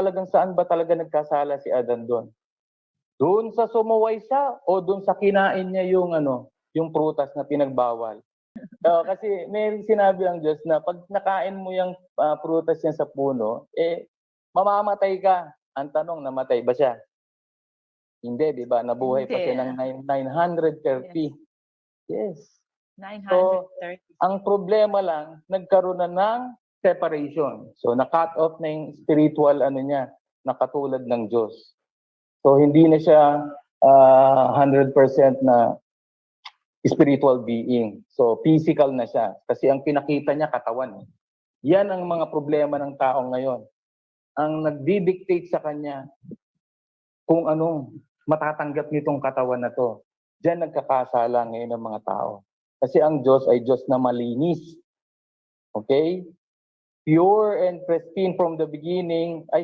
talagang saan ba talaga nagkasala si Adan doon? Doon sa sumuway siya o doon sa kinain niya yung yung prutas na pinagbawal? Kasi may sinabi ang Diyos na 'pag nakain mo yung prutas niya sa puno, mamamatay ka. Ang tanong, namatay ba siya? Hindi, 'di ba? Nabuhay pa siya ng 930. Yes. So, 930. ang problema lang, nagkaroon na ng separation. So, na-cut off na yung spiritual niya, na katulad ng Diyos. So, hindi na siya 100% na spiritual being. So, physical na siya. Kasi ang pinakita niya, katawan. Yan ang mga problema ng tao ngayon. Ang nagdi-dictate sa kanya kung anong matatanggap nitong katawan na to. Diyan nagkakasala ngayon ng mga tao. Kasi ang Diyos ay Diyos na malinis. Okay? Pure and pristine from the beginning. Ay,